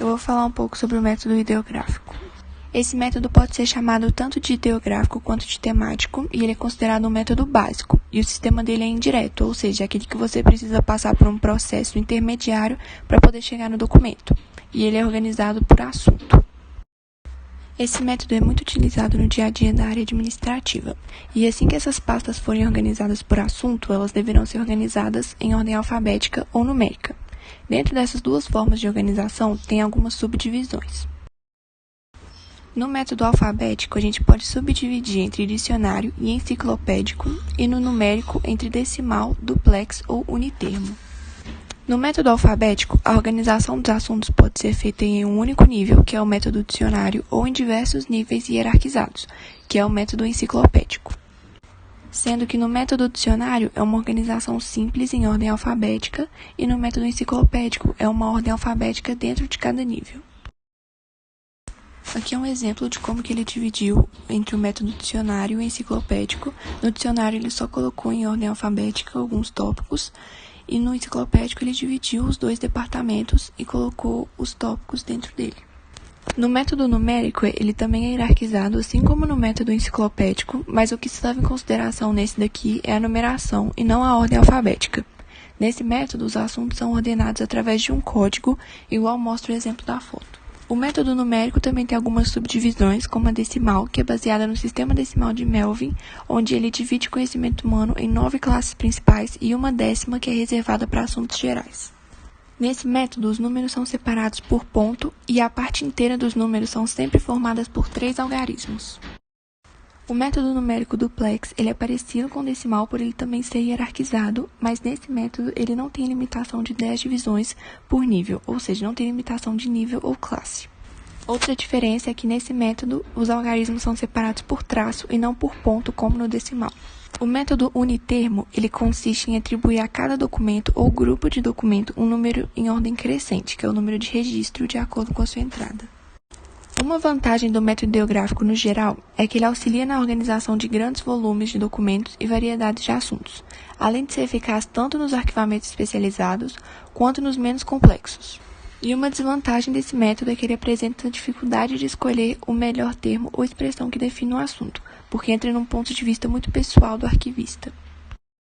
eu vou falar um pouco sobre o método ideográfico. Esse método pode ser chamado tanto de ideográfico quanto de temático, e ele é considerado um método básico, e o sistema dele é indireto, ou seja, é aquele que você precisa passar por um processo intermediário para poder chegar no documento, e ele é organizado por assunto. Esse método é muito utilizado no dia a dia da área administrativa, e assim que essas pastas forem organizadas por assunto, elas deverão ser organizadas em ordem alfabética ou numérica. Dentro dessas duas formas de organização, tem algumas subdivisões. No método alfabético, a gente pode subdividir entre dicionário e enciclopédico, e no numérico entre decimal, duplex ou unitermo. No método alfabético, a organização dos assuntos pode ser feita em um único nível, que é o método dicionário, ou em diversos níveis hierarquizados, que é o método enciclopédico. Sendo que no método dicionário é uma organização simples em ordem alfabética, e no método enciclopédico é uma ordem alfabética dentro de cada nível. Aqui é um exemplo de como que ele dividiu entre o método dicionário e o enciclopédico. No dicionário ele só colocou em ordem alfabética alguns tópicos, e no enciclopédico ele dividiu os dois departamentos e colocou os tópicos dentro dele. No método numérico, ele também é hierarquizado, assim como no método enciclopédico, mas o que se leva em consideração nesse daqui é a numeração e não a ordem alfabética. Nesse método, os assuntos são ordenados através de um código, igual mostra o exemplo da foto. O método numérico também tem algumas subdivisões, como a decimal, que é baseada no sistema decimal de Melvin, onde ele divide o conhecimento humano em 9 classes principais e uma décima que é reservada para assuntos gerais. Nesse método, os números são separados por ponto e a parte inteira dos números são sempre formadas por 3 algarismos. O método numérico duplex ele é parecido com o decimal por ele também ser hierarquizado, mas nesse método ele não tem limitação de 10 divisões por nível, ou seja, não tem limitação de nível ou classe. Outra diferença é que nesse método os algarismos são separados por traço e não por ponto como no decimal. O método unitermo ele consiste em atribuir a cada documento ou grupo de documento um número em ordem crescente, que é o número de registro de acordo com a sua entrada. Uma vantagem do método ideográfico no geral é que ele auxilia na organização de grandes volumes de documentos e variedades de assuntos, além de ser eficaz tanto nos arquivamentos especializados quanto nos menos complexos. E uma desvantagem desse método é que ele apresenta a dificuldade de escolher o melhor termo ou expressão que define um assunto, porque entra num ponto de vista muito pessoal do arquivista.